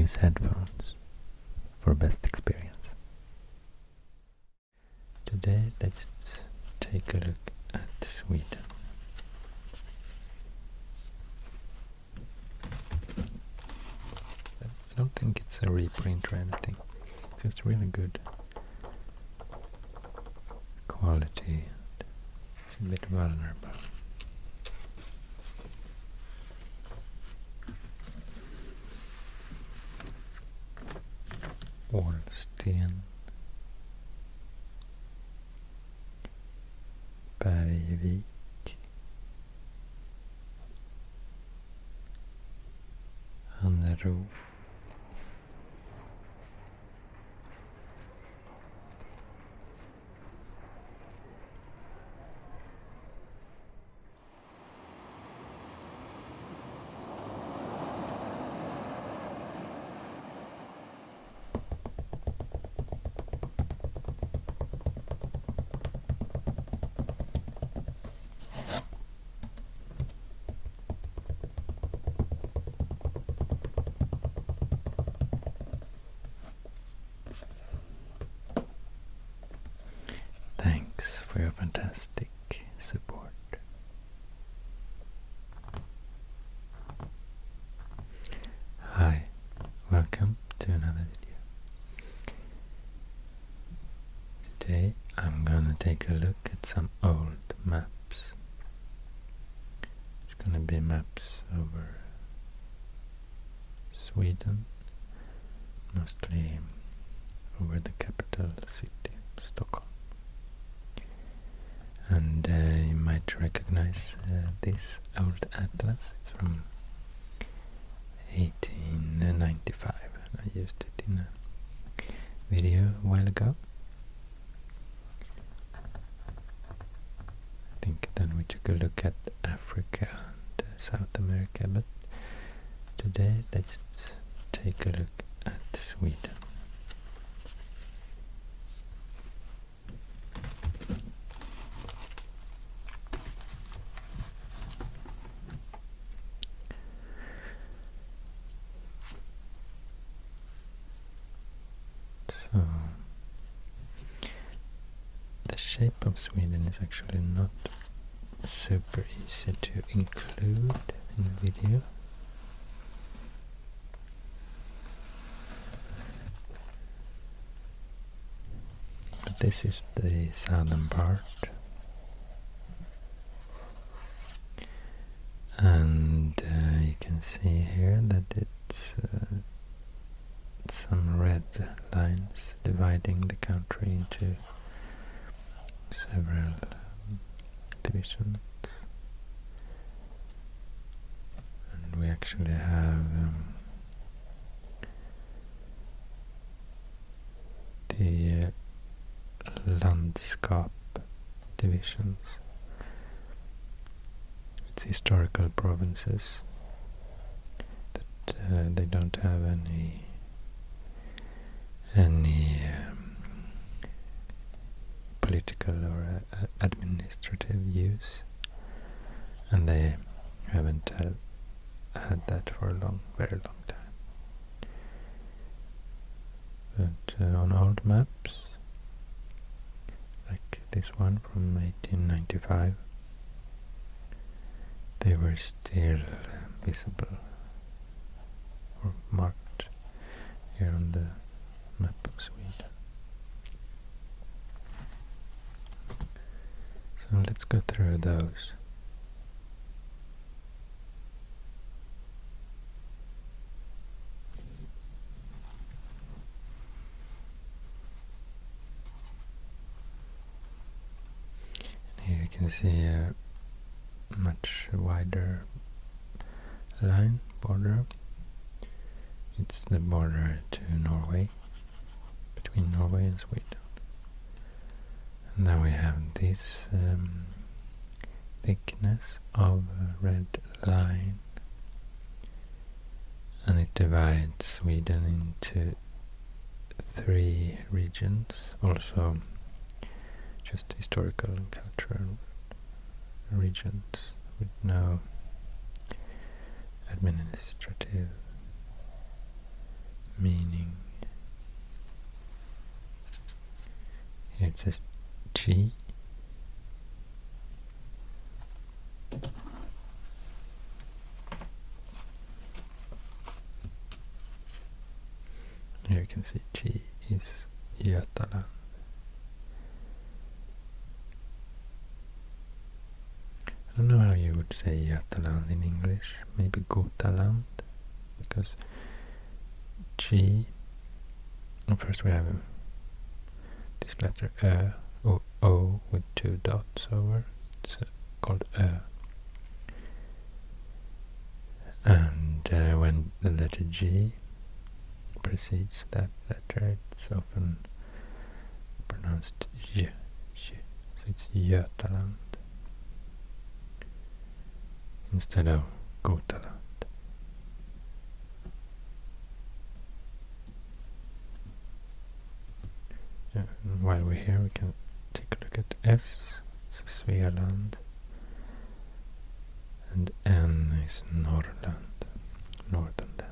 use headphones for best experience. Today let's take a look at Sweden. I don't think it's a reprint or anything. It's just really good quality. It's a bit vulnerable. Ålsten, Bergvik, Hanero, Thanks for your fantastic support. Hi, welcome to another video. Today I'm gonna take a look at some old maps. It's gonna be maps over Sweden, mostly over the capital city, Stockholm. And you might recognize this old atlas. It's from 1895. I used it in a video a while ago. I think then we took a look at Africa and South America, but today let's take a look at Sweden. So, the shape of Sweden is actually not super easy to include in the video. But this is the southern part. And you can see here that it's some red lines dividing the country into several divisions. And we actually have the landskap divisions. It's historical provinces that they don't have any political or administrative use, and they haven't had that for a very long time. But on old maps, like this one from 1895, they were still visible or marked here on the map of Sweden. So let's go through those. And here you can see a much wider border. It's the border to Norway, between Norway and Sweden. And then we have this thickness of a red line, and it divides Sweden into 3 regions, also just historical and cultural regions with no administrative meaning. Here it says G. Here you can see G is Götaland. I don't know how you would say Götaland in English. Maybe Gotaland, because G. And first we have this letter Ö, or O with two dots over. It's called Ö. And when the letter G precedes that letter, it's often pronounced J. So it's Götaland instead of Gotaland. Yeah, and while we're here, we can take a look at S, it's Svealand, and N is Norrland, northern land.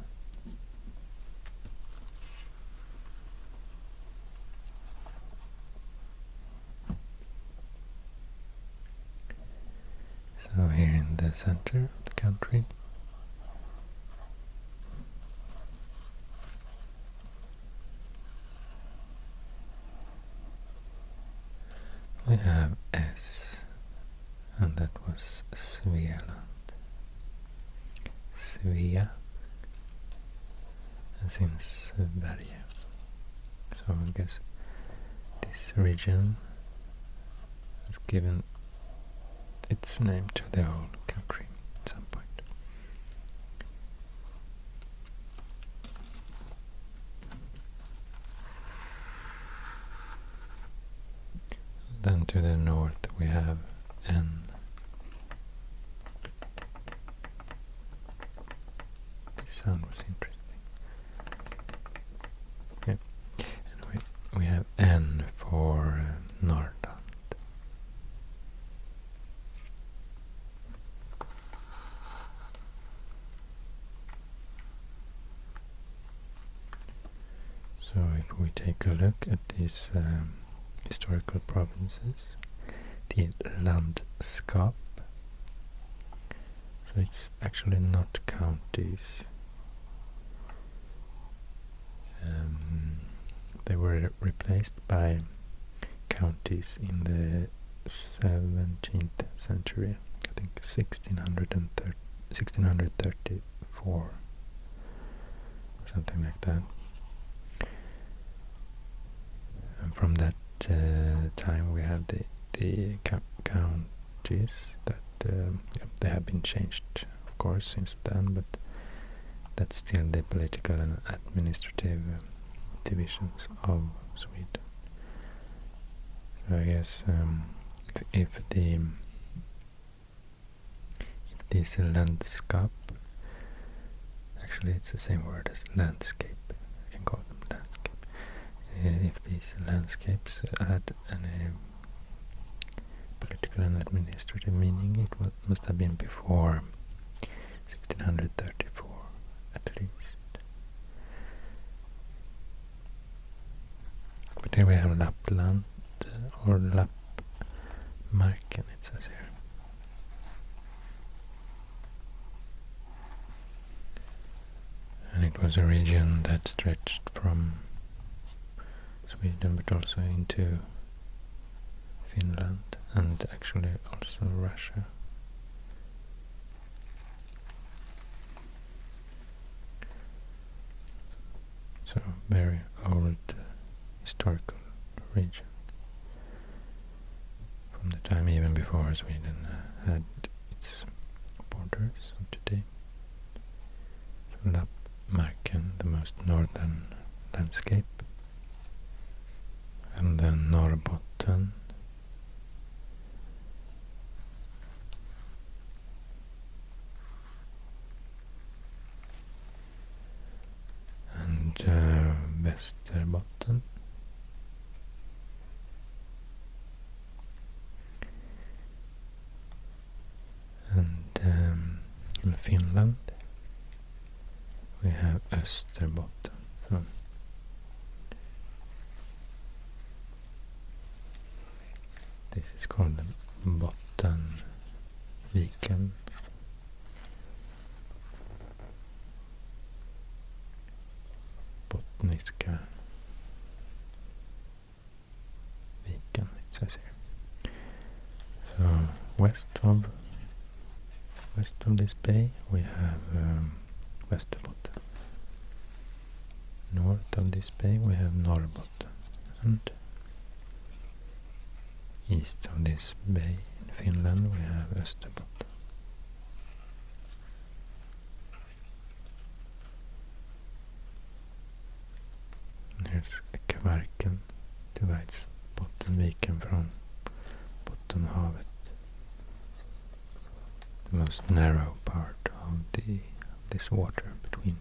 So here in the center of the country, we have S, and that was Svealand. Svea, as in Sverige. So I guess this region has given its name to the whole country at some point. Then to the north we have N. This sound was interesting. Yeah. Anyway, we have N for Norrland. So if we take a look at these historical provinces, the landskap, so it's actually not counties. They were replaced by counties in the 17th century, I think 1634 or something like that. And from that time we have the counties that they have been changed, of course, since then, but that's still the political and administrative divisions of Sweden. So I guess if this landskap, actually it's the same word as landscape, I can call them landscape. If these landscapes had any political and administrative meaning, it must have been before 1634 at least. But here we have Lapland, or Lappmarken, it says here. And it was a region that stretched from Sweden but also into Finland and actually also Russia. So very old historical region from the time even before Sweden had its borders of today. So Lappmarken, the most northern landscape, and then Norrbotten, and Västerbotten, and in Finland we have Österbotten, so So this is called the Bottenviken. Bottniska Viken, it says here. So west of this bay we have Västerbotten. North of this bay we have Norrbotten, and east of this bay in Finland we have Österbotten. And here's Kvarken, divides Bottenviken from Bottenhavet, the most narrow part of this water between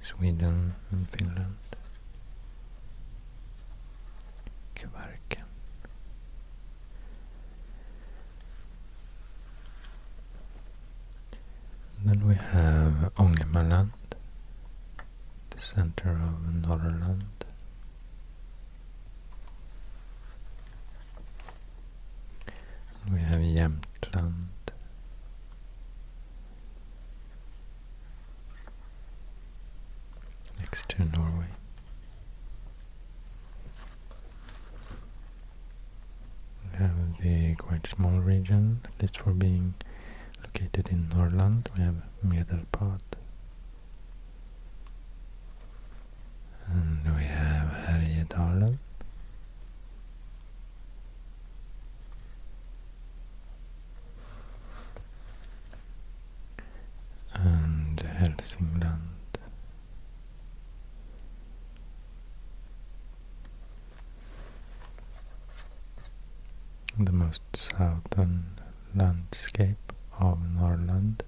Sweden and Finland. Kvarken. Then we have Ångermanland, the center of Norrland. And we have Jämtland. Next to Norway. We have the quite small region, at least for being located in Norrland. We have Medelpad. And we have Härjedalen. And Hälsingland. The most southern landscape of Norrland.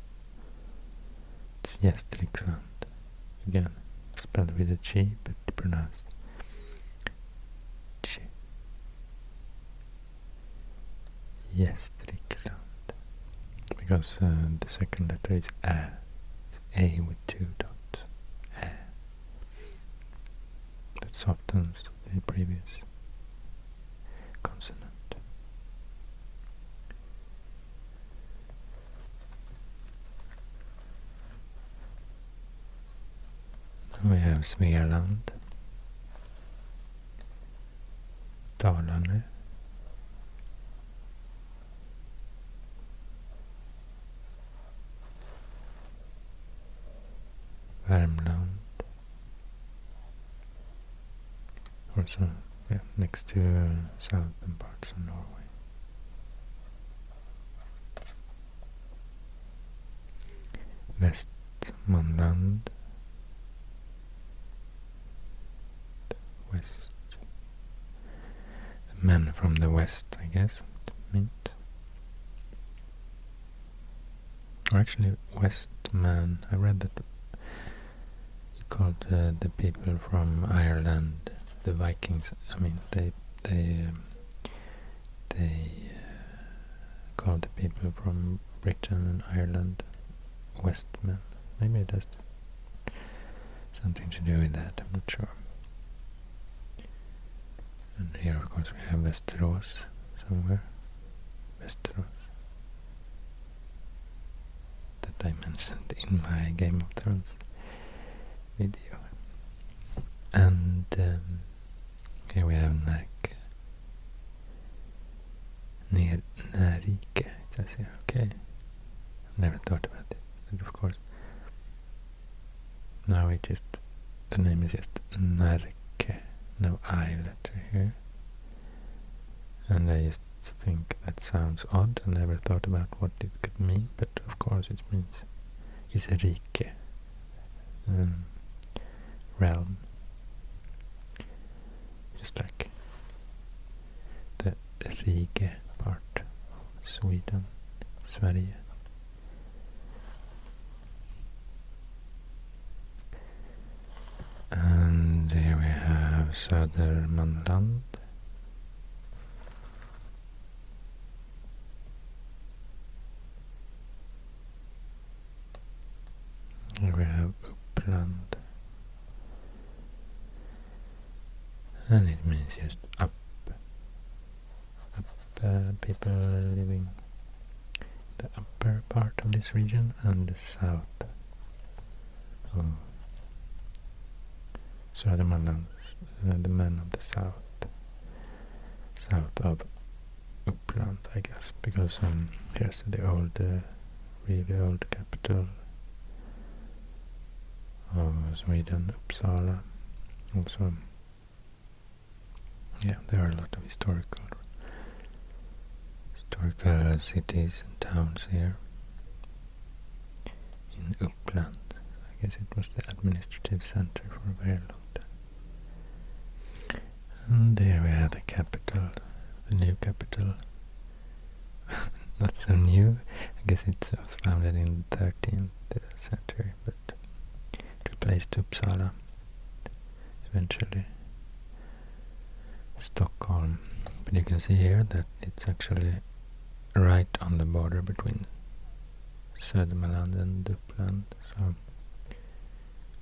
It's Gästrikland. Again, spelled with a G, but pronounced G. Gästrikland. Because the second letter is Ä. It's A with two dots. Ä. That softens the previous consonant. We have Svealand, Dalarna, Värmland, also next to southern parts of Norway. Västmanland, west. The men from the west, I guess, it meant. Or actually, Westman. I read that you called the people from Ireland the Vikings. I mean, they called the people from Britain and Ireland Westmen. Maybe it has something to do with that. I'm not sure. And here, of course, we have Västerås somewhere. Västerås. That I mentioned in my Game of Thrones video. And here we have Närke. Närike, it says here. Okay. I've never thought about it. And of course, now the name is just Närke. No I letter here. And I just think that sounds odd. I never thought about what it could mean, but of course it means it's a rike, realm, just like the Rige part of Sweden, Sverige. And here we have Södermanland. Here we have Uppland. and it means just up, people living the upper part of this region, and the south of Södermanland, the men of the south of Uppland, I guess, because here's the old, really old capital of Sweden, Uppsala. Also, yeah, there are a lot of historical cities and towns here in Uppland. I guess it was the administrative center for a very long time. And there we have the capital, the new capital. Not so new. I guess it was founded in the 13th century, but it replaced Uppsala eventually. Stockholm. But you can see here that it's actually right on the border between Södermanland and Uppland. So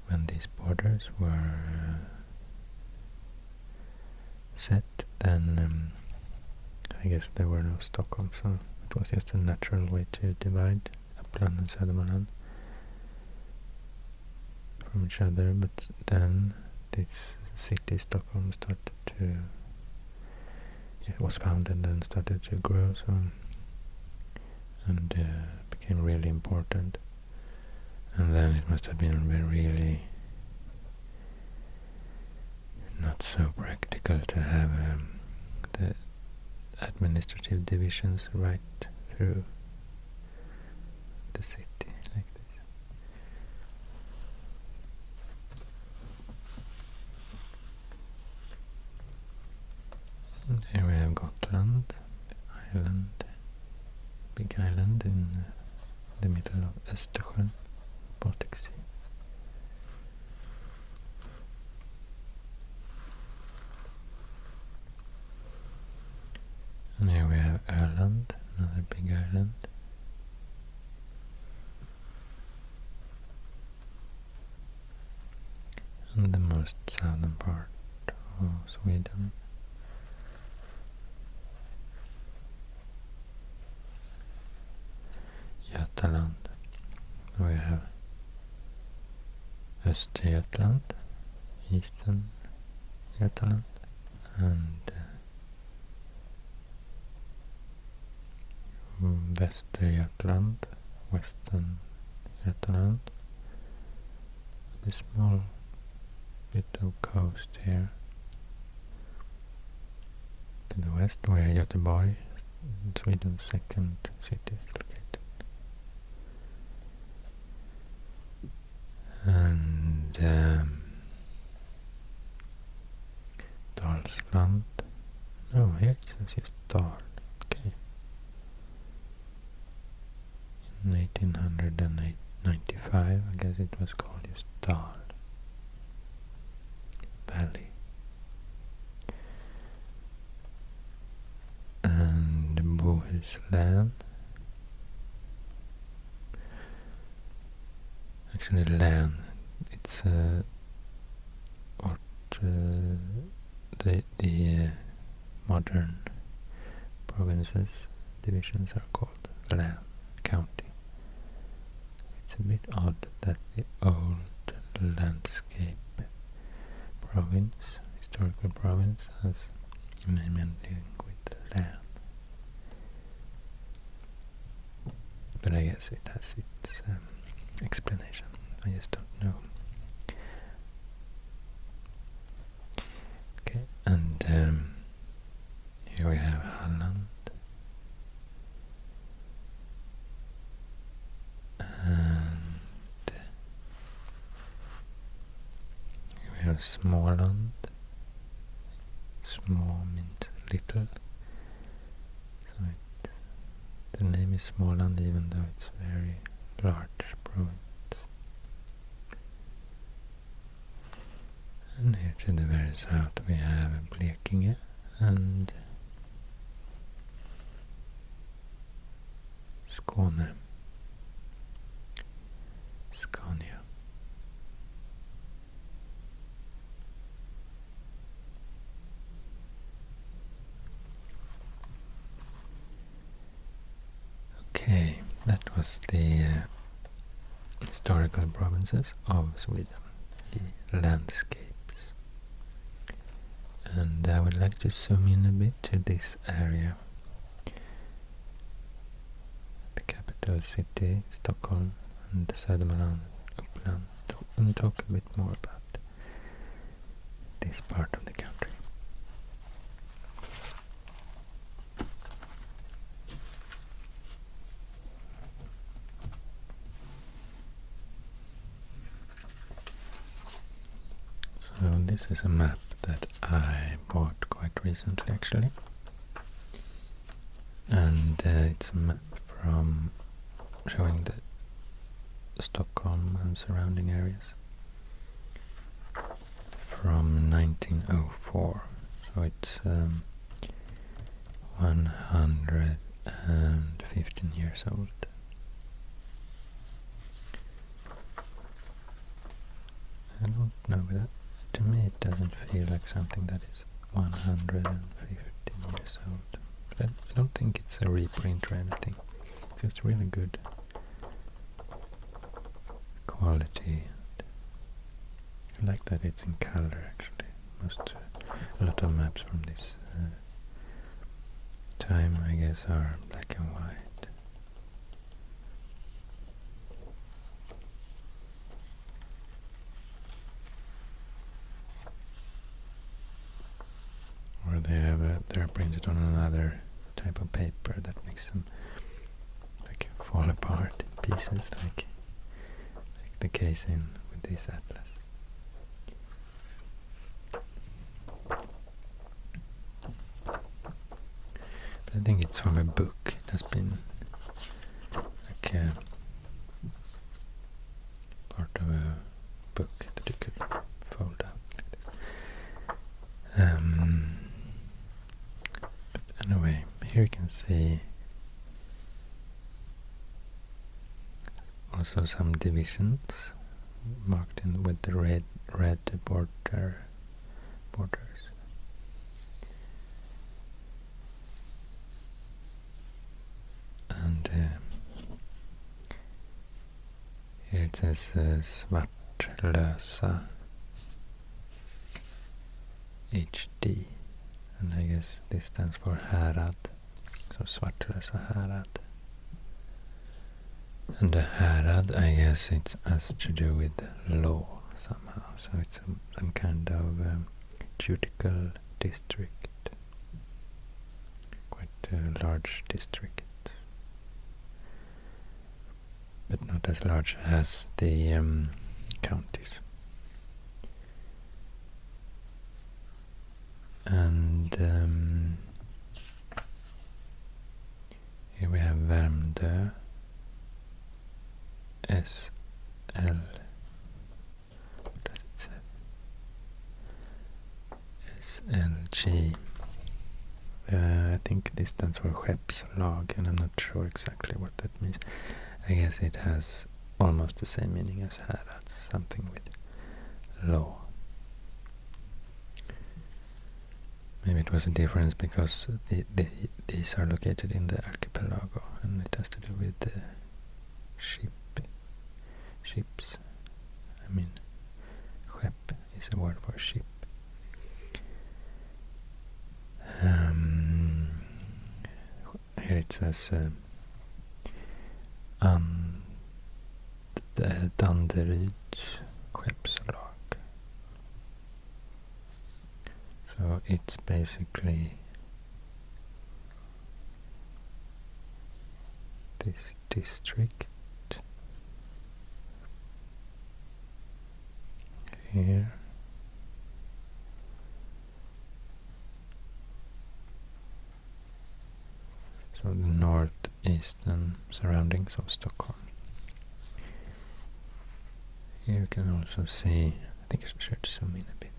when these borders were set, then I guess there were no Stockholm, so it was just a natural way to divide Uppland and Södermanland from each other. But then this city, Stockholm, started to, it was founded and started to grow, so and became really important. And then it must have been really not so practical to have the administrative divisions right through the city like this. And here we have Gotland, the island, big island in the middle of Östersjön, Baltic Sea. And here we have Öland, another big island. And the most southern part of Sweden. Götaland. We have Östergötland, Eastern Götaland, and Västergötland, Western Götaland. A small bit of coast here to the west, where Göteborg, Sweden's second city, is located. And Dalsland. No, here it says just Dal. Okay. In 1895, I guess it was called just Dal Valley. And Bohuslän. Actually, län. It's what the modern provinces, divisions are called län, county. It's a bit odd that the old landscape province, historical province, has a name ending with län. But I guess it has its explanation. I just don't know. Okay, and here we have Halland, and here we have Småland. Small means little, so the name is Småland even though it's very large province. And here to the very south we have Blekinge and Skåne, Scania. Okay, that was the historical provinces of Sweden, the landscapes. And I would like to zoom in a bit to this area, the capital city, Stockholm, and Södermanland, Uppland, and talk a bit more about this part of the country. So this is a map that I bought quite recently actually, and it's a map from showing the Stockholm and surrounding areas from 1904, so it's 115 years old. I don't know, but to me it doesn't feel like something that is 115 years old. But I don't think it's a reprint or anything. It's just really good quality. I like that it's in color actually. A lot of maps from this time, I guess, are black and white. Or they're printed on another type of paper that makes them like fall apart in pieces, like the case with this atlas. But I think it's from a book. It has been like part of a book that you could fold out like this. But anyway, here you can see also some divisions marked in with the red borders. And here it says Svartlösa HD, and I guess this stands for Härad, so Svartlösa Härad. And the Härad, I guess it has to do with law somehow, so it's some kind of judicial district, quite a large district, but not as large as the counties. And here we have Värmdö, SL, what does it say? SLG. I think this stands for Skeppslag, and I'm not sure exactly what that means. I guess it has almost the same meaning as Härad, something with law. Maybe it was a difference because these are located in the archipelago, and it has to do with the ships. I mean, skepp is a word for ship. Here it says Danderyd Skeppslag. So it's basically this district here. So the northeastern surroundings of Stockholm. Here you can also see, I think I should zoom in a bit.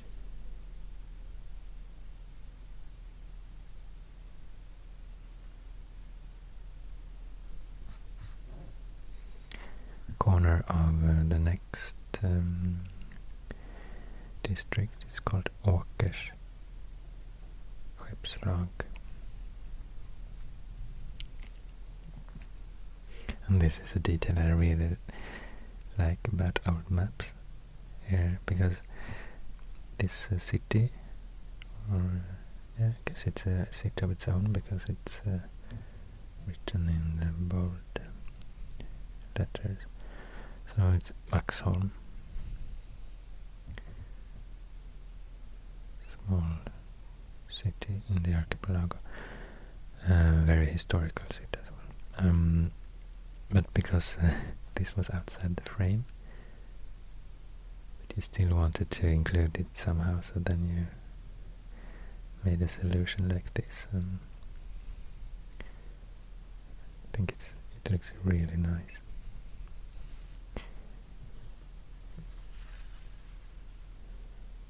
Corner of the next district is called Åkers Skeppslag. And this is a detail I really like about old maps here, because this city, or yeah, I guess it's a city of its own because it's written in bold letters. So it's Vaxholm, small city in the archipelago, very historical city as well. But because this was outside the frame, but you still wanted to include it somehow, so then you made a solution like this, and I think it looks really nice.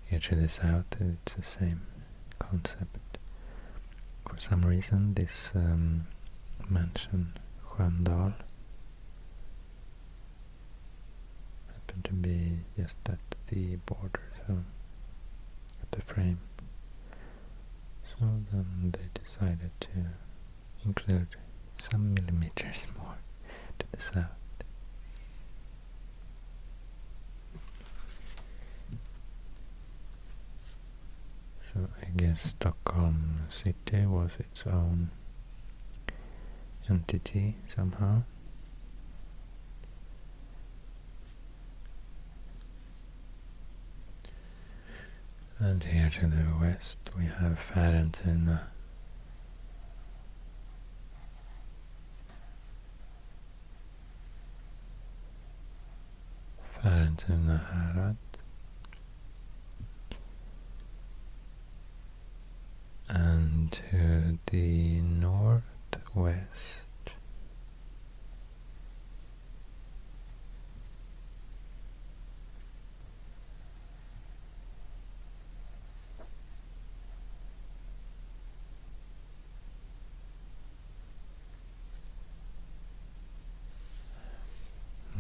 Here to the south, it's the same concept. For some reason, this mansion, Sköndal, happened to be just at the border, so at the frame. So then they decided to include some millimeters more to the south. So I guess Stockholm city was its own entity somehow. And here to the west we have Färentuna. Färentuna härad. And to the northwest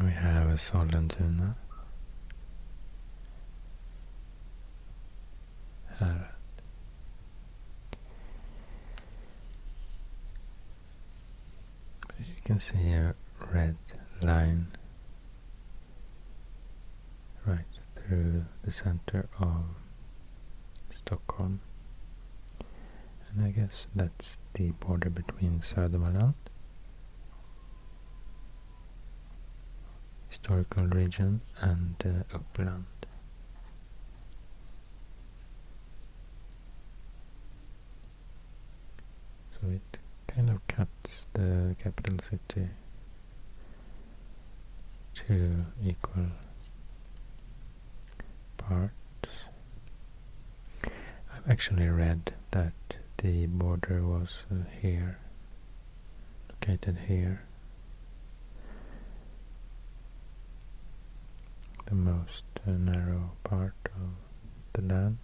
we have Sollentuna härad. You can see a red line right through the center of Stockholm, and I guess that's the border between Södermanland, historical region, and Uppland. So it kind of cuts the capital city to equal parts. I've actually read that the border was here, located here, the most narrow part of the land.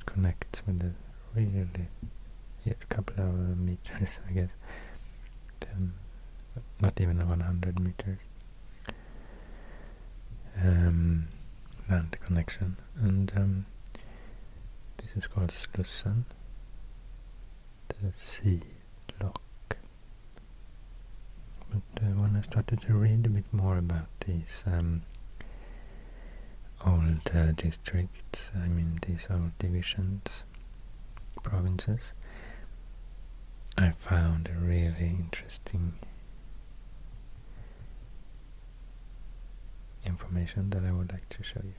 Connects with the really a couple of meters, I guess, 10, not even 100 meters land connection, and this is called Slussen, the sea lock. But when I started to read a bit more about these old districts, I mean these old divisions, provinces, I found a really interesting information that I would like to show you.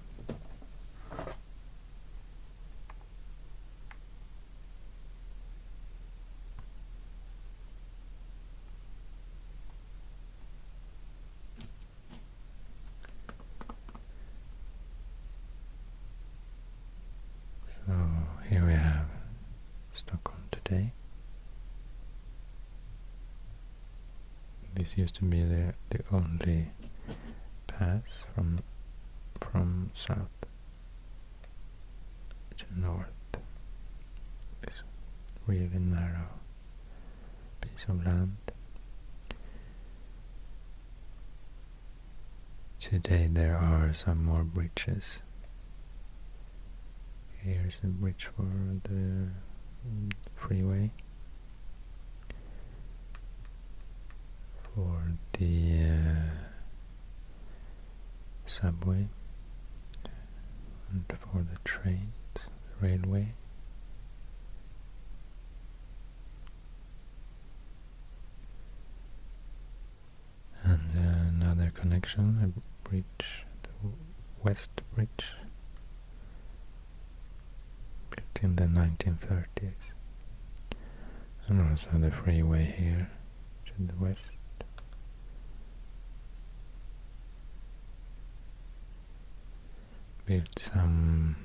So here we have Stockholm today. This used to be the only pass from south to north. This really narrow piece of land. Today there are some more bridges. Here's a bridge for the freeway, for the subway and for the trains, the railway. And another connection, a bridge, the West Bridge, built in the 1930s. And also the freeway here to the west. Built some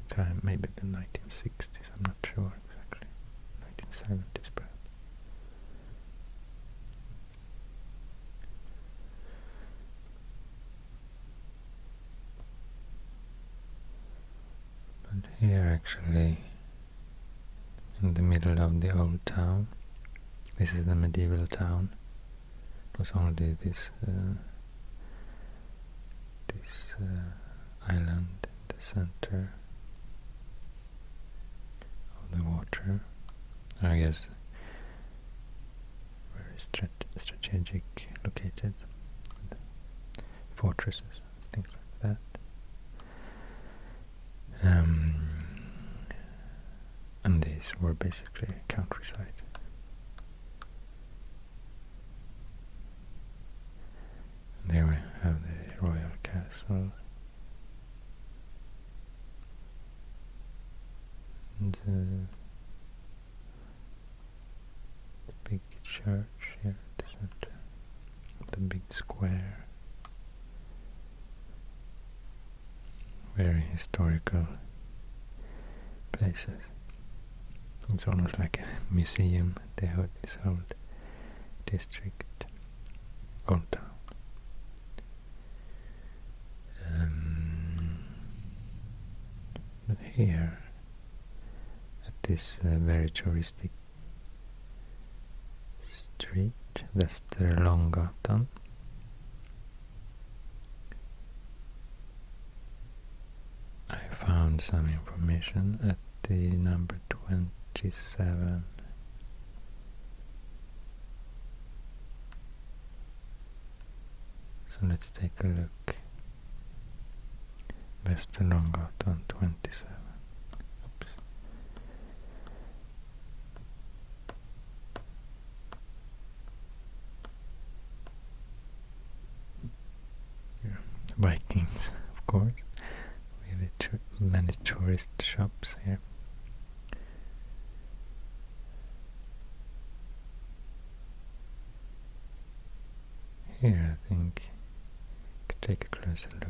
time, maybe the 1960s, I'm not sure exactly, 1970s perhaps. But here actually, in the middle of the old town, this is the medieval town. It was only this island in the center of the water. I guess very strategic located, fortresses, things like that. And these were basically countryside. And there we have the royal castle. And the big church here at the center, the big square. Very historical places. It's almost like a museum, this whole district, old town. But here, at this very touristic street, Västerlånggatan, I found some information at the number 27. So let's take a look. Västerlånggatan 27. Oops. Here, Vikings, of course. Really many tourist shops here. Here I think you could take a closer look.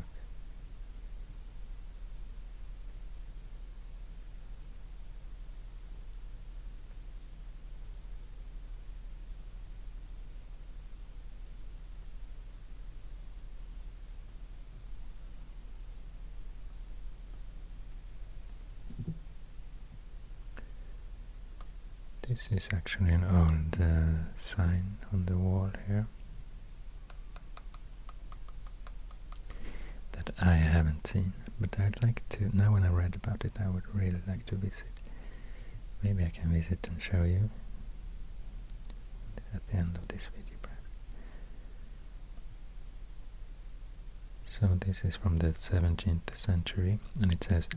This is actually an old sign on the wall here that I haven't seen, but I'd like to, now when I read about it, I would really like to visit. Maybe I can visit and show you at the end of this video perhaps. So this is from the 17th century, and it says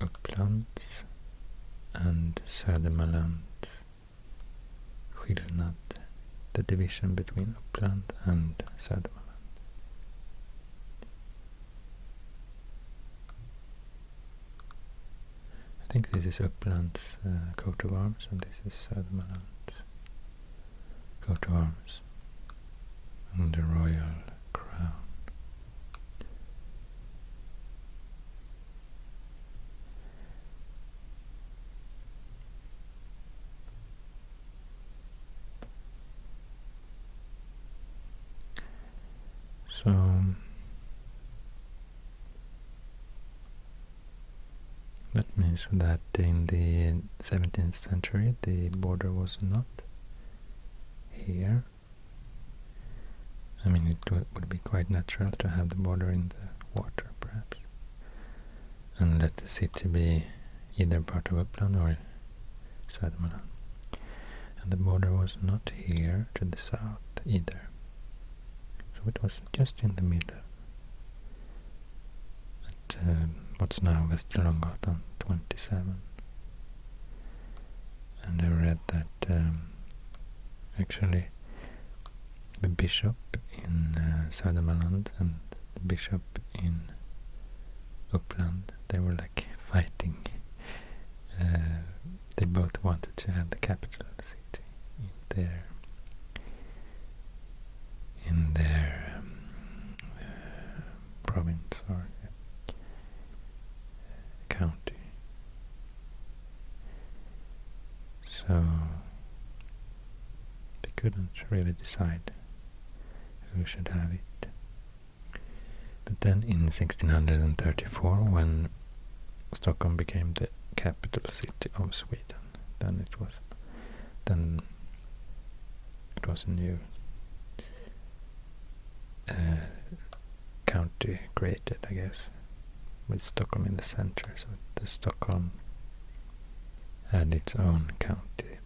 Upplands and Södermanland skillnad, the division between Uppland and Södermanland. I think this is Uppland's coat of arms, and this is Södermanland's coat of arms and the royal crown. So that means that in the 17th century the border was not here. I mean, it would be quite natural to have the border in the water perhaps, and let the city be either part of Uppland or Södermanland. And the border was not here to the south either. So it was just in the middle. At what's now Västerlånggatan 27. And I read that actually the bishop in Södermanland and the bishop in Uppland, they were like fighting. They both wanted to have the capital city in their province or county. So they couldn't really decide who should have it. But then in 1634, when Stockholm became the capital city of Sweden, then it was a new county created, I guess, with Stockholm in the center. So the Stockholm had its own county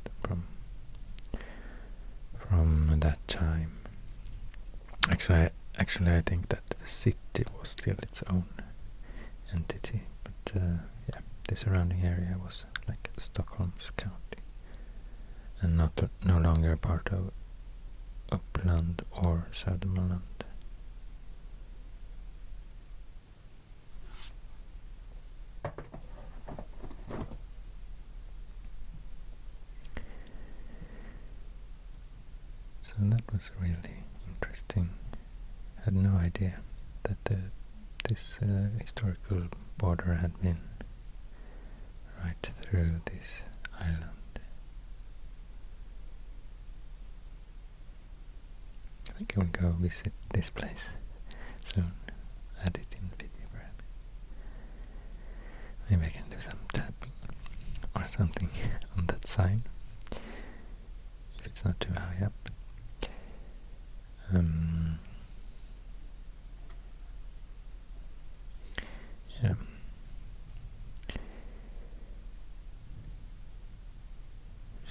from that time. Actually, I think that the city was still its own entity, but yeah, the surrounding area was like Stockholm's county, and no longer a part of Uppland or Södermanland. So that was really interesting. I had no idea that this historical border had been right through this island. I think I will go visit this place soon. Add it in the video perhaps. Maybe I can do some tapping or something on that sign if it's not too high up. Yeah.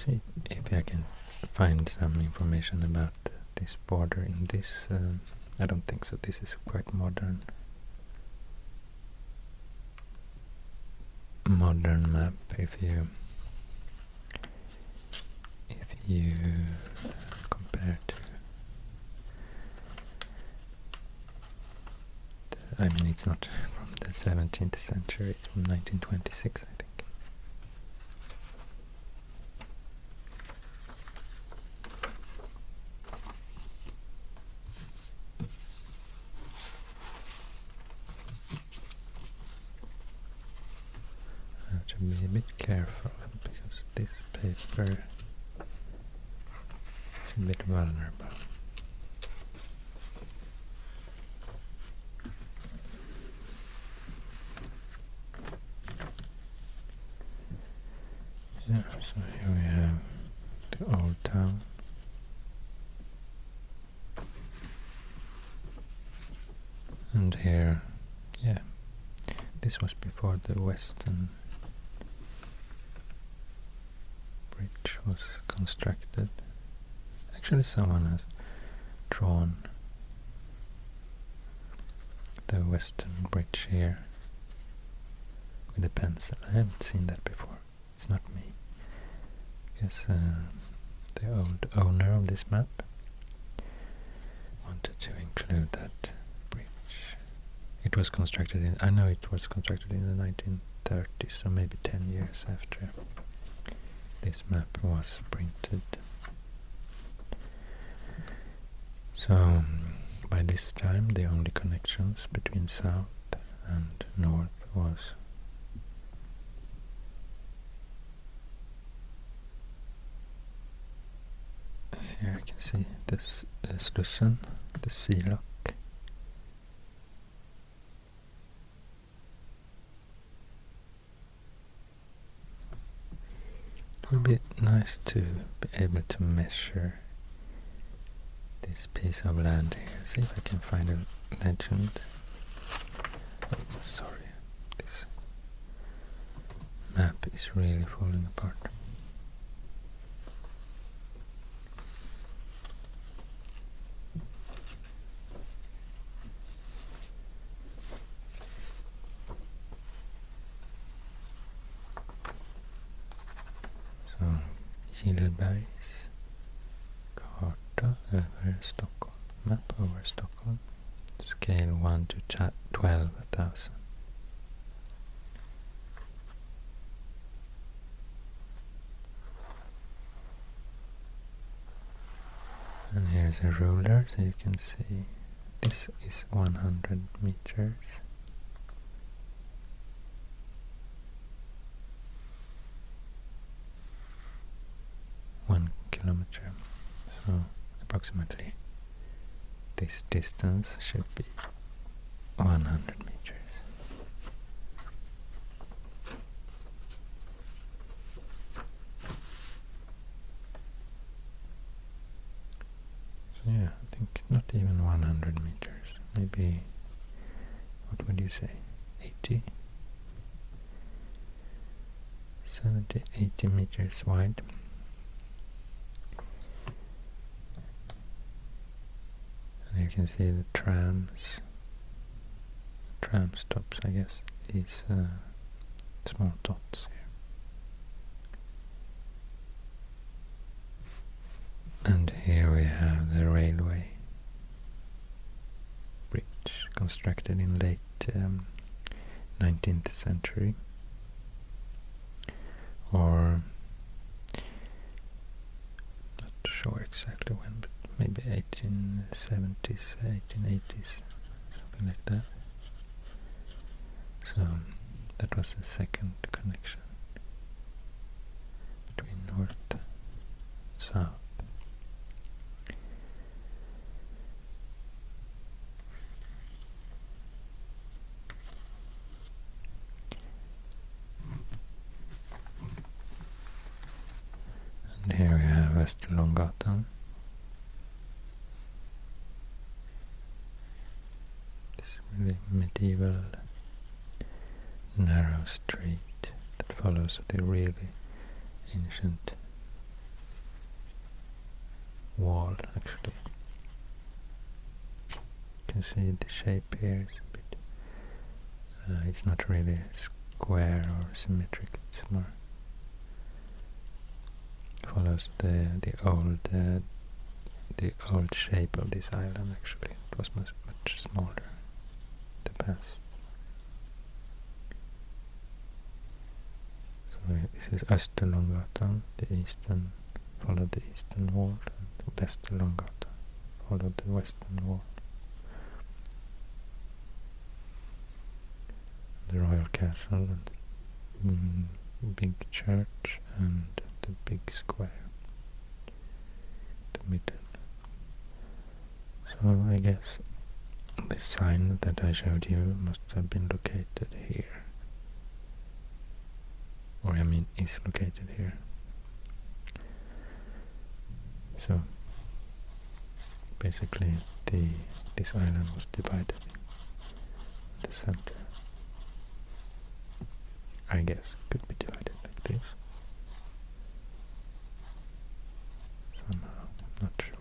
See if I can find some information about this border in this. I don't think so. This is quite modern map. If you compare to, I mean, it's not from the 17th century, it's from 1926, I think. I have to be a bit careful because this paper is a bit vulnerable. Yeah, so here we have the old town. And here, yeah, this was before the Western Bridge was constructed. Actually, someone has drawn the Western Bridge here with a pencil. I haven't seen that before. It's not me. Because the old owner of this map wanted to include that bridge. It was constructed in, I know it was constructed in the 1930s, so maybe 10 years after this map was printed. So by this time the only connections between south and north was here. I can see this Slussen, the sea lock. It would be nice to be able to measure this piece of land here. See if I can find a legend. Oh, sorry, this map is really falling apart. Gillbergs karta över Stockholm. Map over Stockholm. Scale 1 to 12,000. And here's a ruler, so you can see this is 100 meters. Kilometer, so approximately this distance should be 100 meters. So yeah, I think not even 100 meters, maybe, what would you say, 80? 70, 80 meters wide. You can see the tram stops, I guess, these small dots here. And here we have the railway bridge, constructed in late 19th century, or not sure exactly when, but maybe 1870s, 1880s, something like that. So that was the second connection between north and south. And here we have Västerlånggatan. The medieval narrow street that follows the really ancient wall, actually. You can see the shape here is a bit, it's not really square or symmetric, it's more follows the old shape of this island. Actually, it was much smaller. Past. So this is Österlånggatan, the eastern, followed the eastern wall, and Västerlånggatan followed the western wall. The royal castle, and big church, and the big square, the middle. So I guess the sign that I showed you must have been located here, or I mean is located here. So basically this island was divided in the center. I guess it could be divided like this somehow, I'm not sure.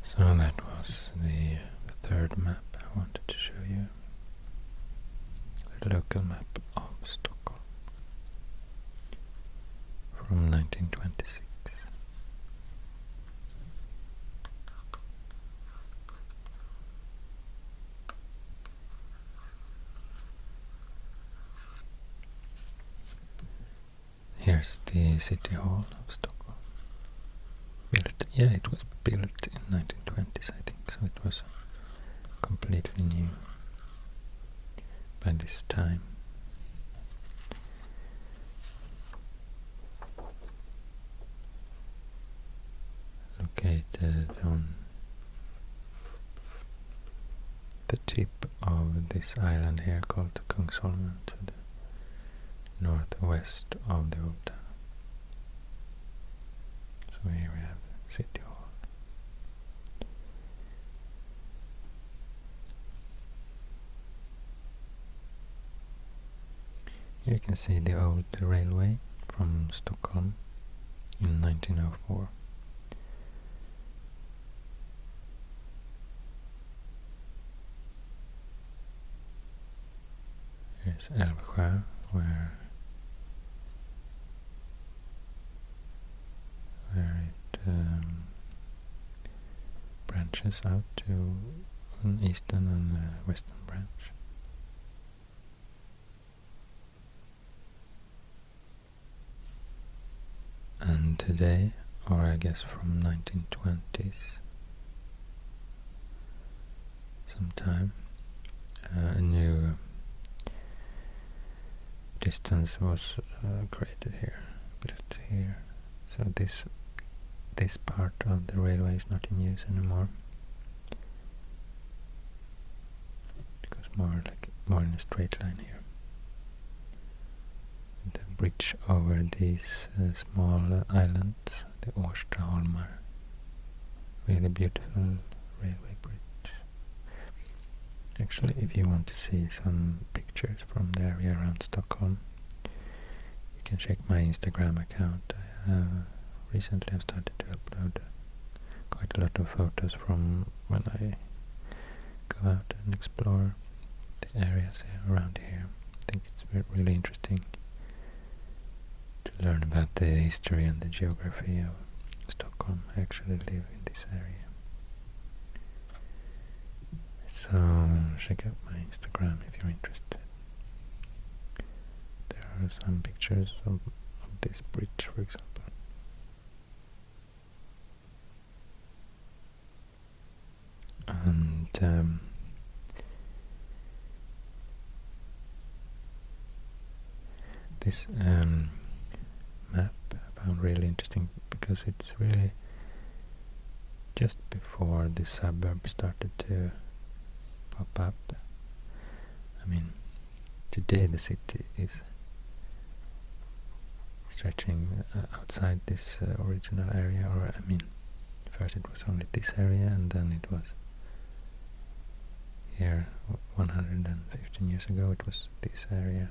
So that was the third map I wanted to show you, the local map of Stockholm from 1926. Here's the City Hall of Stockholm. It was built in 1920s, I think, so it was completely new by this time. Located on the tip of this island here called Kungsholmen, to the northwest of the old town. So here we have the city hall. Here you can see the old railway from Stockholm in 1904. Here's Älvsjö, where it branches out to an eastern and western branch. And today, or I guess from 1920s sometime, a new distance was created here, built here. So this part of the railway is not in use anymore. It goes more in a straight line here. The bridge over these small islands, the Årstaholmar. Really beautiful railway bridge. Actually, if you want to see some pictures from the area around Stockholm, you can check my Instagram account. Recently I've started to upload quite a lot of photos from when I go out and explore the areas around here. I think it's really interesting to learn about the history and the geography of Stockholm. I actually live in this area. So check out my Instagram if you're interested. There are some pictures of this bridge, for example. And this map I found really interesting because it's really just before the suburbs started to pop up. I mean, today the city is stretching outside this original area, or I mean, first it was only this area and then it was here 115 years ago it was this area.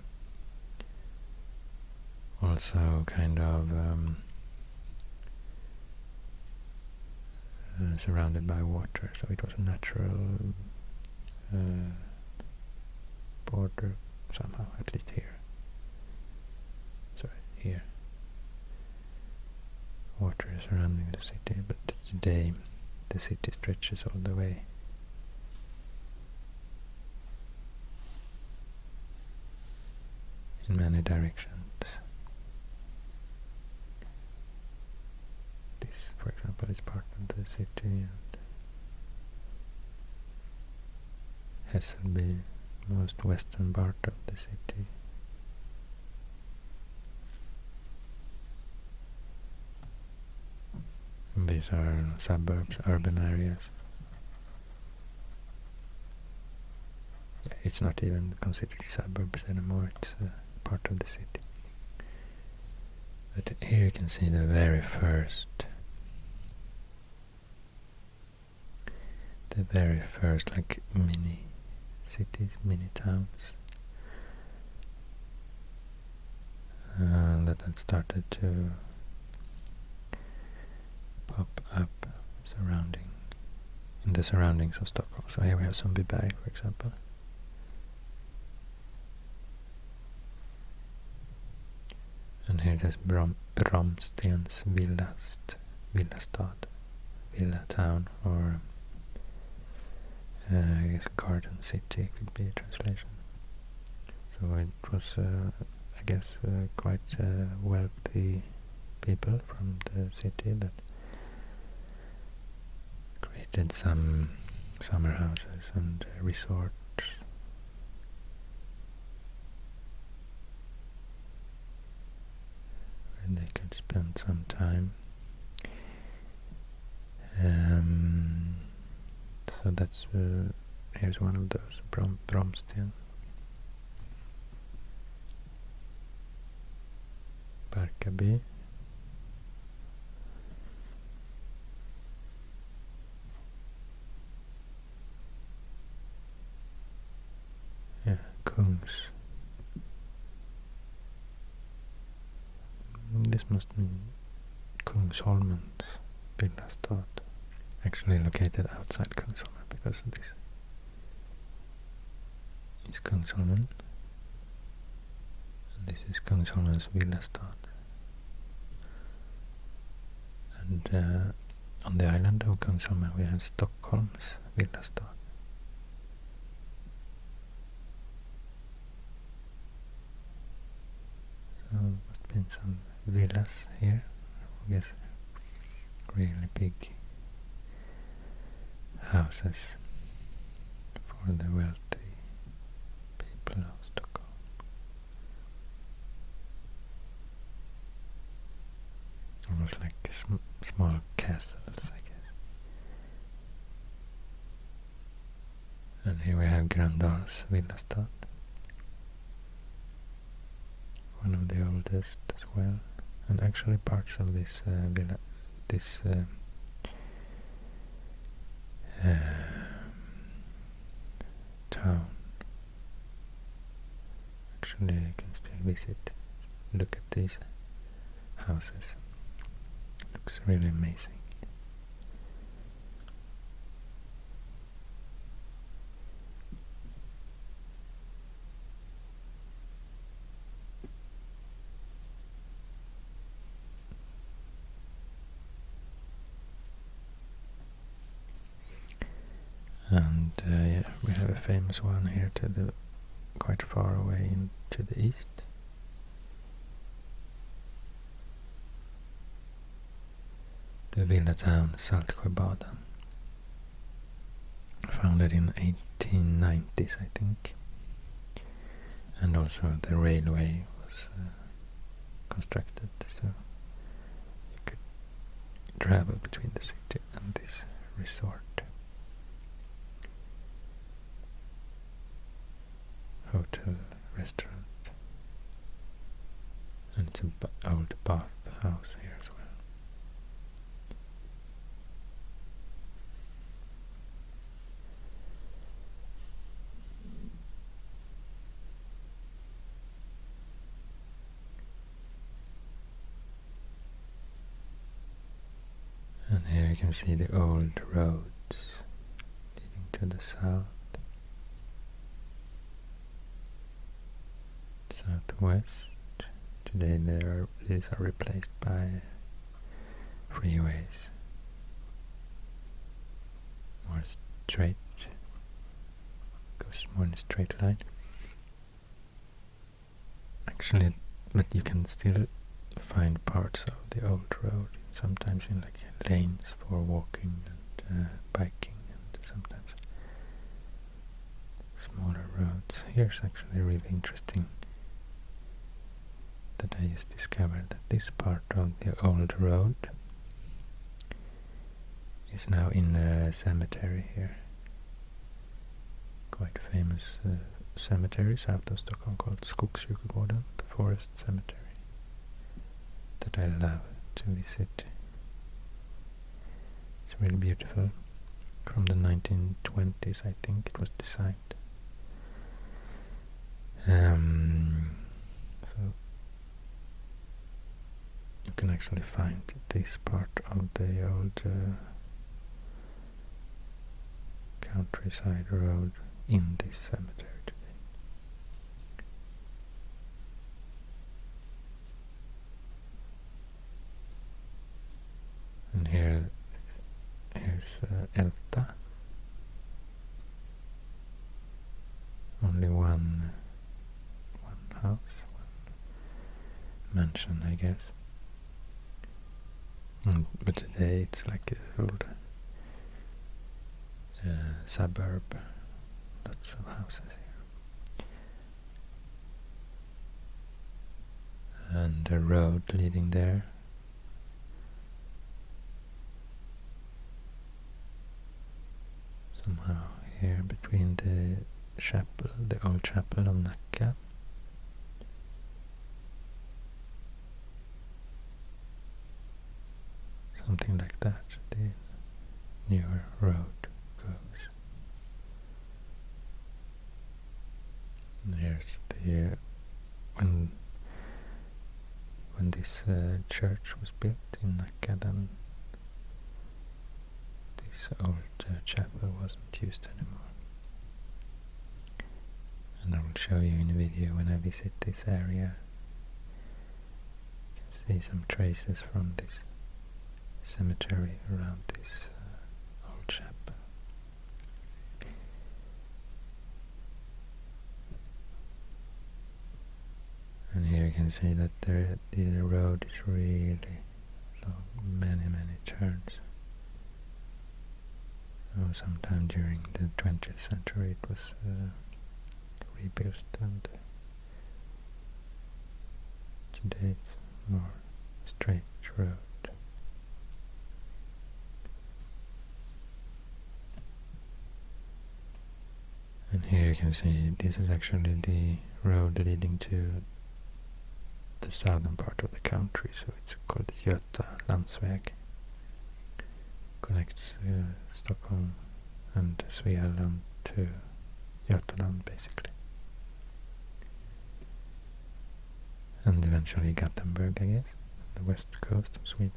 Also kind of surrounded by water, so it was a natural border somehow, at least here. Sorry, here. Water is surrounding the city, but today the city stretches all the way. In many directions. This, for example, is part of the city, and Hässelby, most western part of the city. And these are suburbs, urban areas. It's not even considered suburbs anymore, it's part of the city. But here you can see the very first like mini cities, mini towns that had started to pop up in the surroundings of Stockholm. So here we have Sundbyberg, for example. And here there's Bromstens villastad, villa town, or I guess garden city could be a translation. So it was, I guess, quite wealthy people from the city that created some summer houses and resorts. And they could spend some time. So that's here's one of those, Bromsten. Barkarby. Yeah, Kungs. This must mean Kungsholmen's villastad. Actually located outside Kungsholmen, because this is Kungsholmen. And this is Kungsholmen's villastad. And on the island of Kungsholmen we have Stockholm's villastad. So must be some villas here, I guess. Really big houses for the wealthy people of Stockholm. Almost like small castles, I guess. And here we have Gröndal's villastad, one of the oldest as well, and actually parts of this villa, this town. Actually, you can still visit. Look at these houses. Looks really amazing. And yeah, we have a famous one here to the quite far away to the east. The villa town Saltsjöbaden, founded in 1890s, I think. And also the railway was constructed, so you could travel between the city and this resort. Hotel, restaurant, and it's an old bath house here as well. And here you can see the old roads leading to the south. Southwest. Today these are replaced by freeways. More straight. Goes more in a straight line. Actually, but you can still find parts of the old road, sometimes in like lanes for walking and biking, and sometimes smaller roads. Here's actually really interesting that I just discovered that this part of the old road is now in a cemetery here. Quite famous cemetery south of Stockholm called Skogskyrkogården, the forest cemetery, that I love to visit. It's really beautiful. From the 1920s, I think it was designed. So you can actually find this part of the old countryside road in this cemetery today. And here's Älta. Only one house, one mansion, I guess. But today it's like a old suburb. Lots of houses here. And a road leading there. Somehow here between the chapel, the old chapel of Nacka, something like that, the newer road goes. And here's the when this church was built in Nacka, then this old chapel wasn't used anymore. And I will show you in a video when I visit this area. You can see some traces from this cemetery around this old chapel. And here you can see that the road is really long, many turns. So sometime during the 20th century it was rebuilt, and today it's more straight road. And here you can see this is actually the road leading to the southern part of the country, so it's called Götalandsväg. Connects Stockholm and Svealand to Götaland basically. And eventually Gothenburg, I guess, the west coast of Sweden.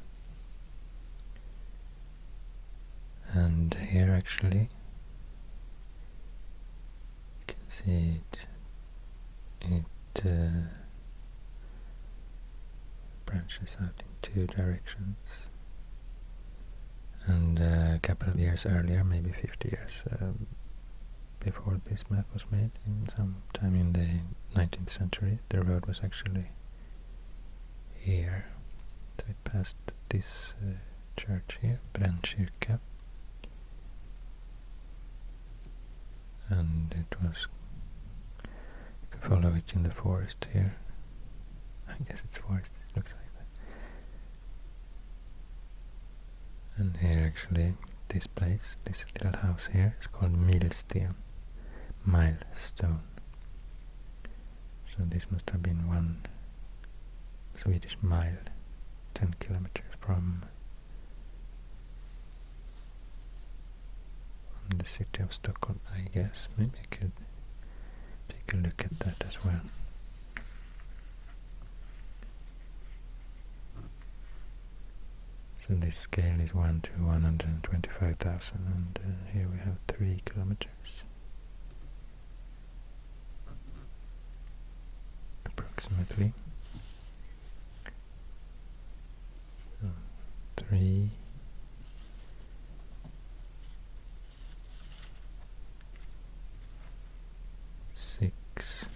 And here actually you can see it branches out in two directions. And a couple of years earlier, maybe 50 years before this map was made, in some time in the 19th century, the road was actually here. So it passed this church here, Brännkyrka, and it was, you can follow it in the forest here. I guess it's forest, it looks like that. And here actually, this place, this little house here, is called Milsten, milestone. So this must have been 1 Swedish mile, 10 kilometers from the city of Stockholm, I guess. Maybe I could take a look at that as well. So this scale is 1 to 125,000, and here we have 3 kilometers. Approximately. So 3, 6,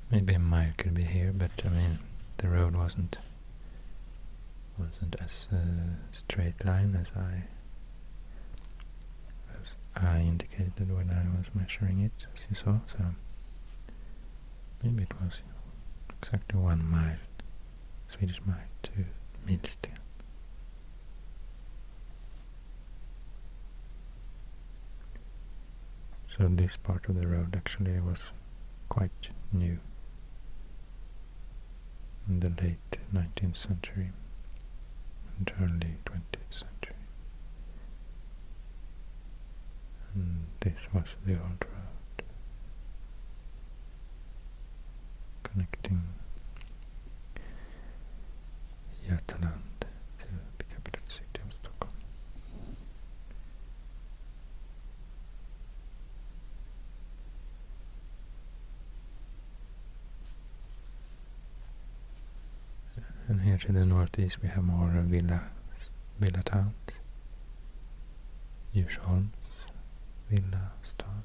maybe a mile could be here, but I mean the road wasn't as straight line as I indicated when I was measuring it, as you saw. So maybe it was exactly 1 mile, Swedish mile, to Milsten. So this part of the road actually was quite new in the late 19th century and early 20th century. And this was the old road connecting Götaland to the capital city of Stockholm. And here to the northeast we have more villa towns. Djursholms, Villa Stad.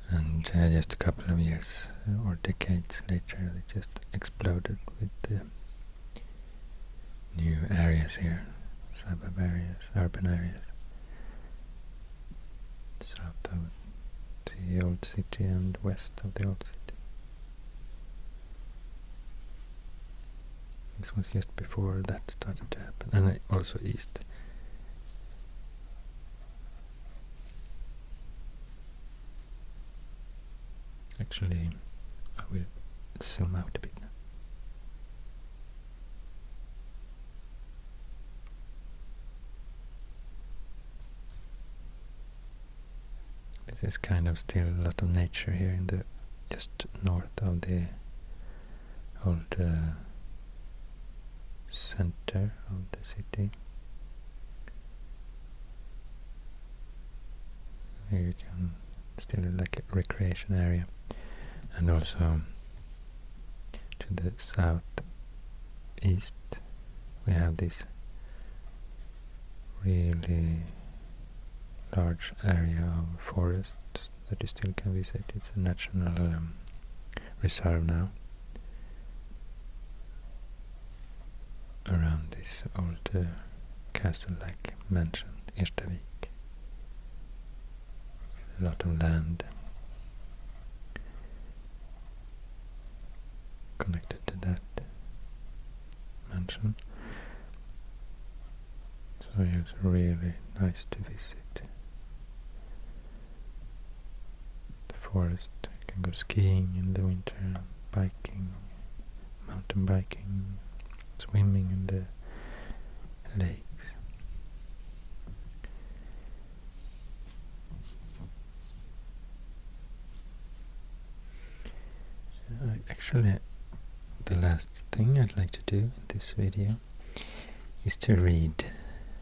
And just a couple of years or decades later it just exploded with new areas here, suburb areas, urban areas, south of the old city and west of the old city. This was just before that started to happen, and also east. Actually, I will zoom out a bit now. This is kind of still a lot of nature here in the just north of the old center of the city. Here you can still like a recreation area, and also to the southeast we have this really large area of forest that you still can visit. It's a national reserve now, around this old castle-like mansion, Erstavik. A lot of land connected to that mansion. So it's really nice to visit. The forest, you can go skiing in the winter, biking, mountain biking, swimming in the lakes. Actually, the last thing I'd like to do in this video is to read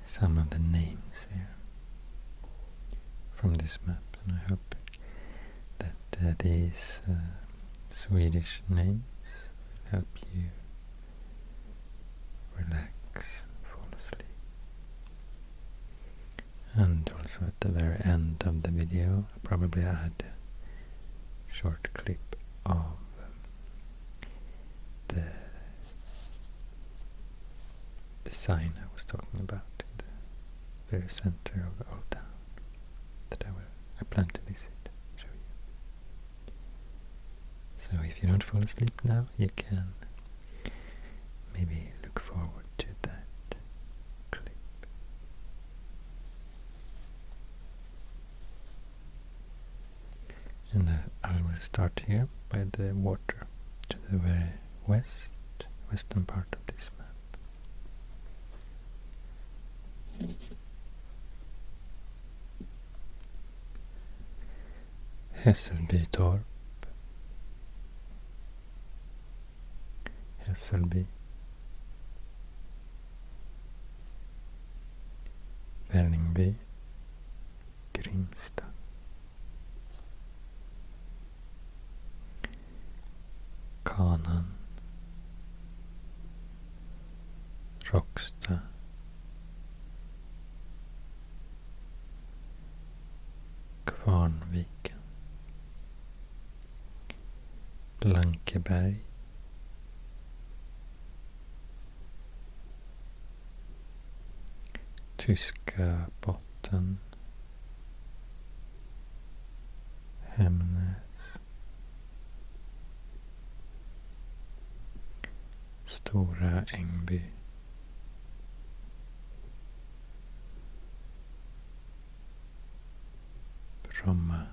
some of the names here from this map, and I hope that these Swedish names will help you relax, fall asleep. And also at the very end of the video I'll probably add a short clip of the sign I was talking about in the very center of the old town that I plan to visit and show you. So if you don't fall asleep now, you can maybe look forward to that clip. And I will start here by the water to the very western part of this map. Hässelbytorp, Hässelby, Vällingby, Grimsta, Kanan, Råcksta, Kvarnviken, Blankeberg, Tyska botten, Hemnes, Stora Ängby, Bromma,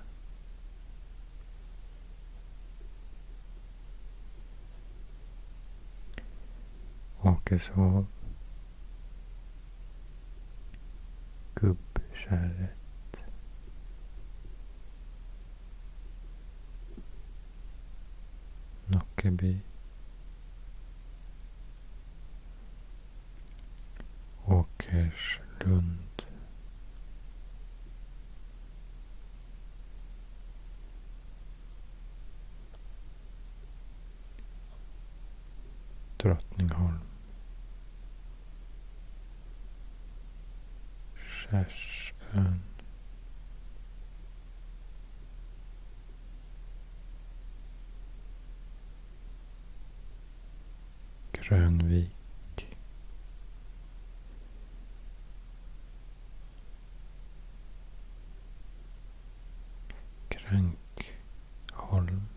Åkeshov, Gubbkärret, Nockeby, Åkerslund, Drottningholm, Kärsön, Grönvik, Krankholm,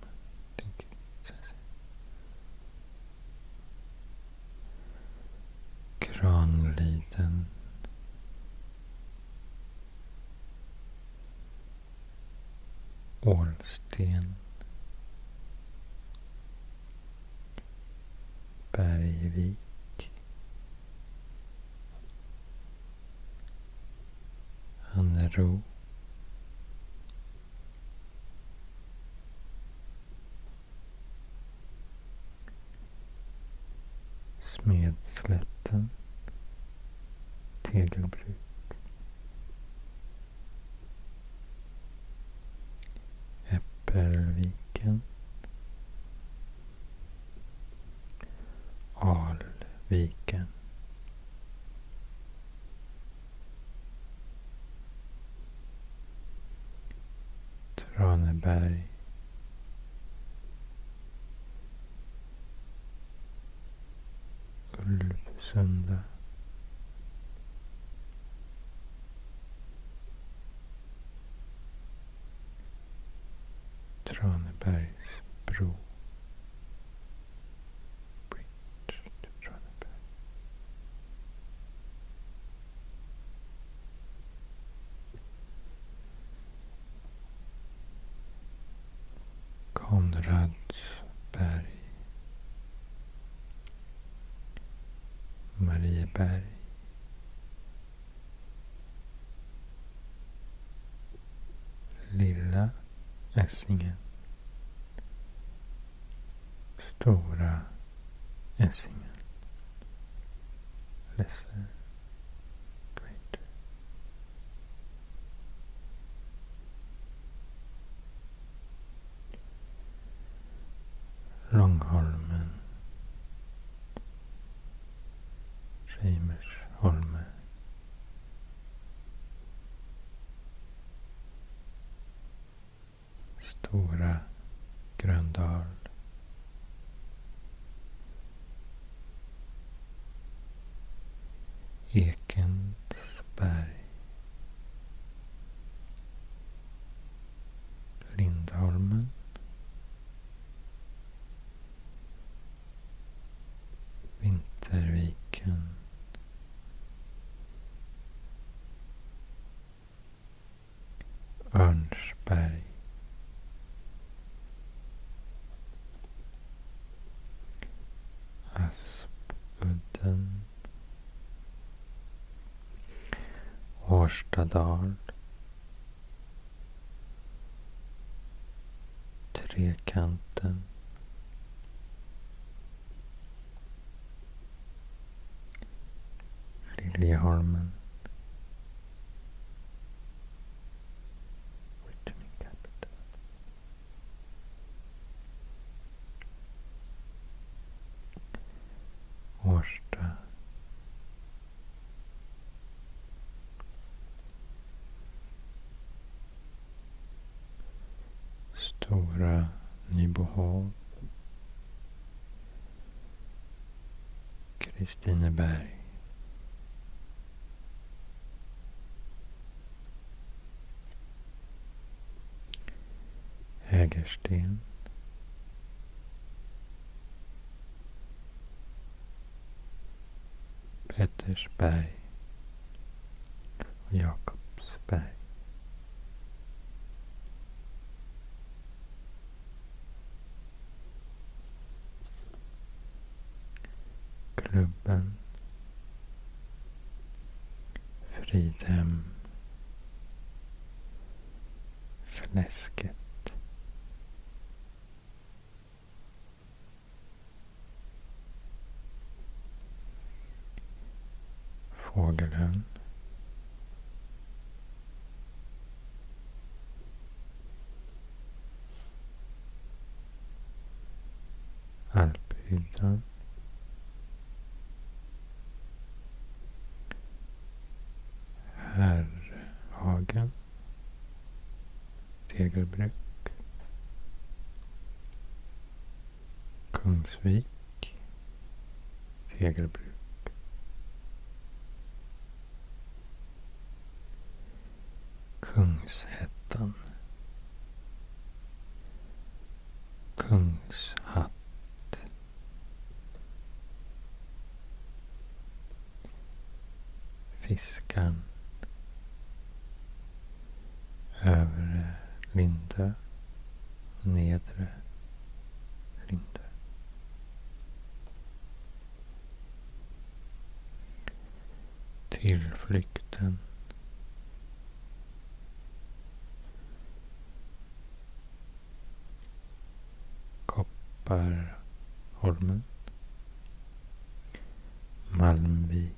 Ålsten, Bergvik, Annero, Smedslätten, Tegelbruk, Äppelviken, Alviken, Traneberg, Ulvsunda, Tranebergsbro, Bridge to Traneberg, Konradsberg, Marieberg, Lilla Essingen, Stora Essingen, Lesser, Greater, Långholmen, Reimersholme, Stora Gröndal, Ekensberg, Lindholmen, Vinterviken, Örnsberg, Aspudden, Årstadal, Trekanten, Liljeholmen, Whitney Capital, Årsta, Stora Nybohov, Kristineberg, Hägersten, Pettersberg och Jakobsberg. Klubben, Fridhem, Fläsket, Fågelön, Alphyddan, Herrhagen, Tegelbruk, Kungsvik, Tegelbruk, Kungshättan, Kungshatt, Fiskan, Övre Lindö, nedre Linde. Tillflykten. Kopparholmen. Malmvik.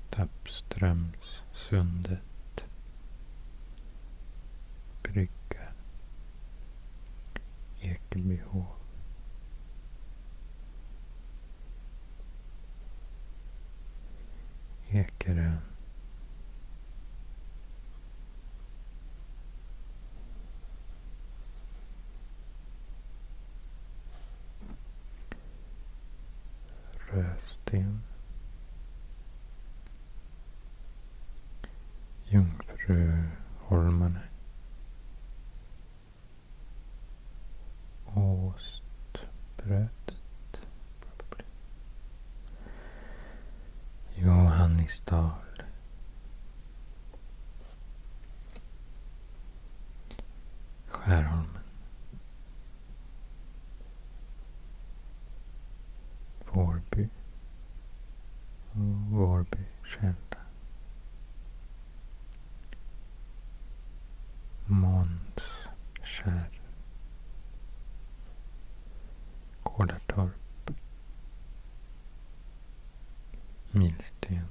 Tappströmssundet. Brygga. Ekebyhov. Ekerön. Rösten. Jungfruholmarna. Åstbrötet. Johannisdal. Skärholmen. Vårby. Vårby Kälda. Månskär. Gårdatorp. Milsten.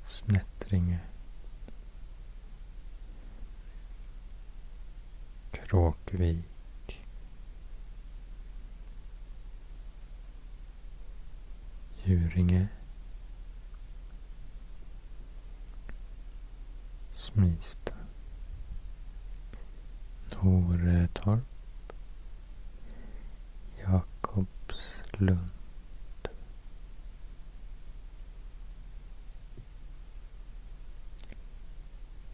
Snättringe. Kråkvik. Djuringe. Smista. Noretorp. Jakobslund.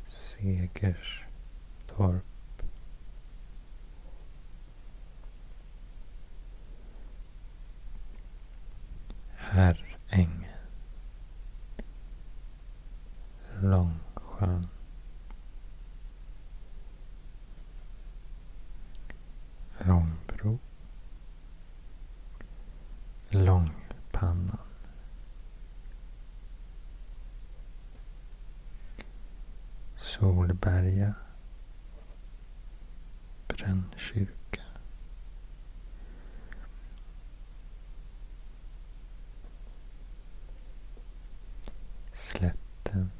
Segerstorp. Herrängen. Långsjön. Långbro. Långpannan. Solberga. Brännkyrka. Slätten.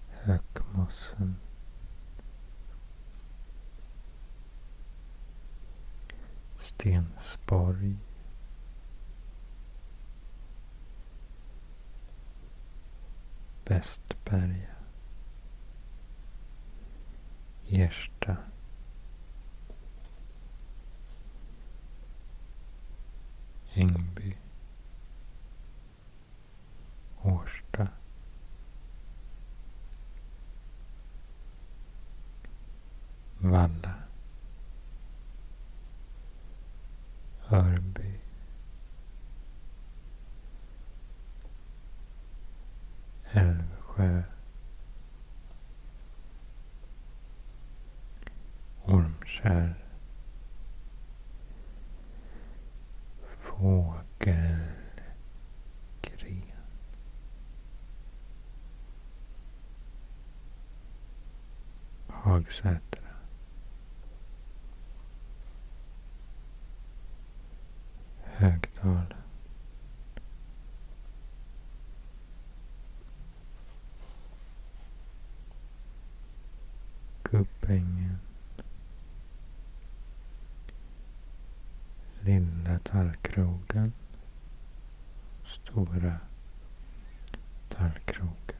Hökmossen. Stensborg. Västberga. Ersta. Ängby. Årsta. Valla. Örby. Älvsjö. Ormskär. Fågelgren. Hagsätra. Högdalen. Gubbängen. Lilla Tallkrogen. Stora Tallkrogen.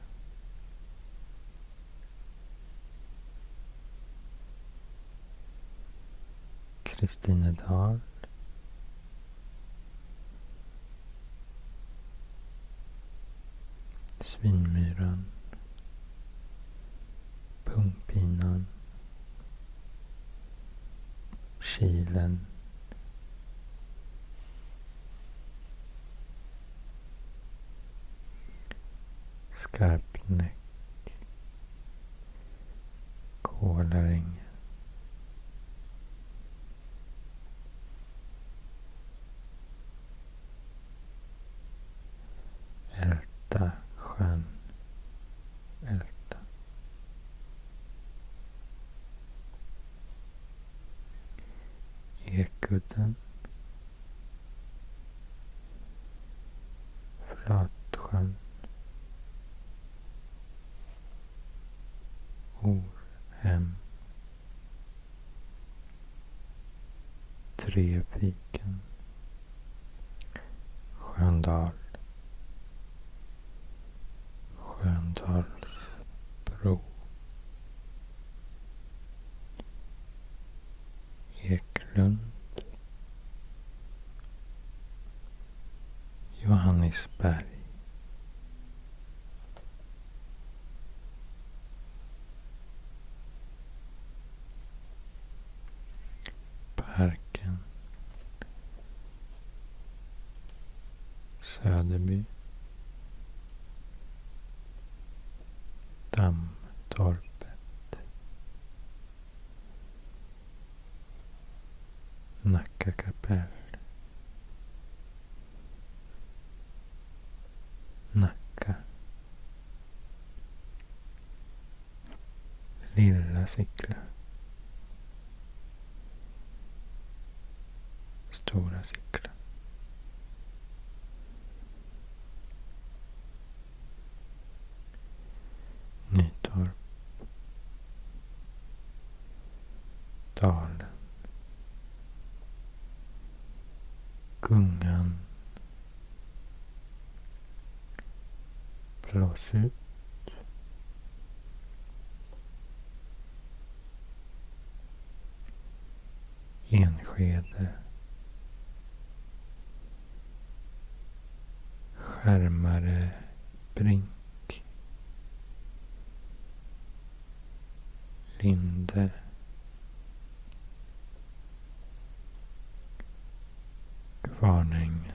Kristinedal. Svinmyran. Pungpinan. Kilen. Skarpnäck, Kålaring, Älta sjön, Älta, Ekudden, Flatsjön, Orhem, Treviken, Sköndal, Sköndalsbro, Eklund, Johannisberg, Parken, Söderby, Dammtorpet, Nacka kapell, Nacka, Lilla Sickla, Stora Sickla, Nytorp, Dalen, Gungan, Blåsut, Enskede, Skärmare Brink, Linde, Kvarnängen,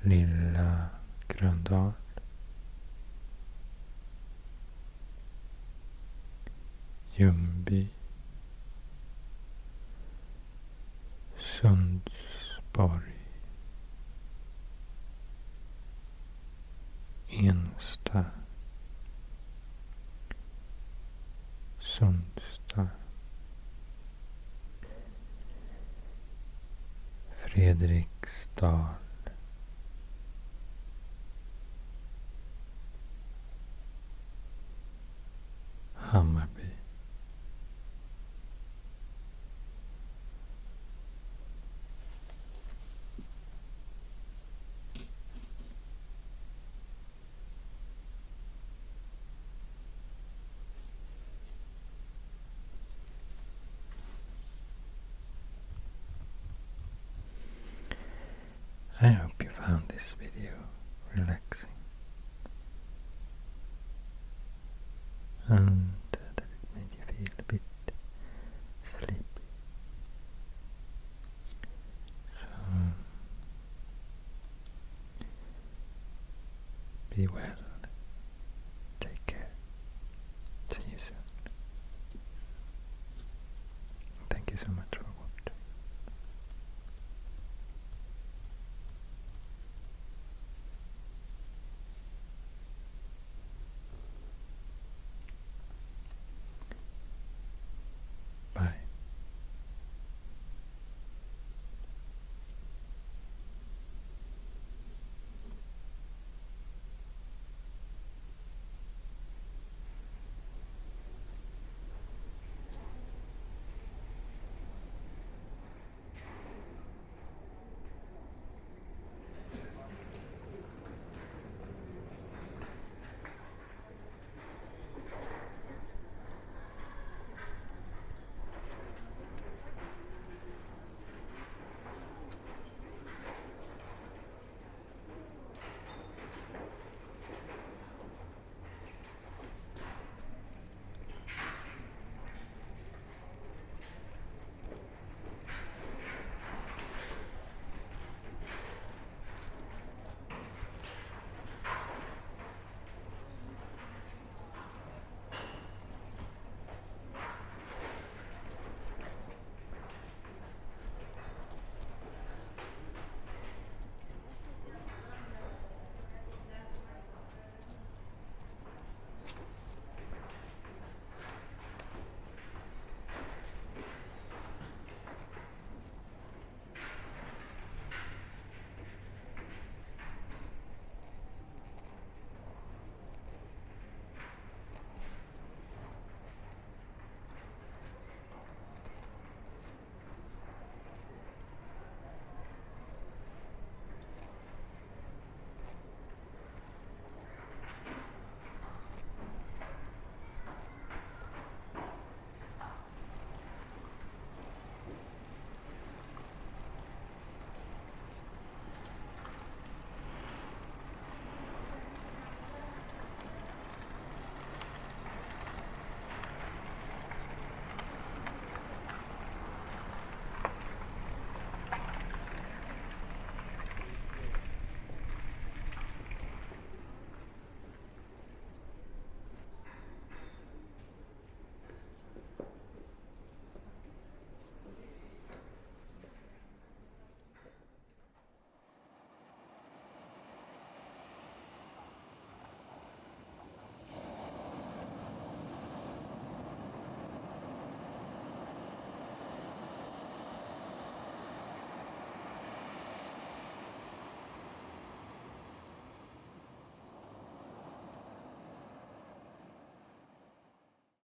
Lilla Gröndal, Ljungby, Sundsborg, Ensta, Sundsta, Fredriksdal, Hammarby, I hope you found this video relaxing and that it made you feel a bit sleepy. So be well, take care, see you soon. Thank you so much.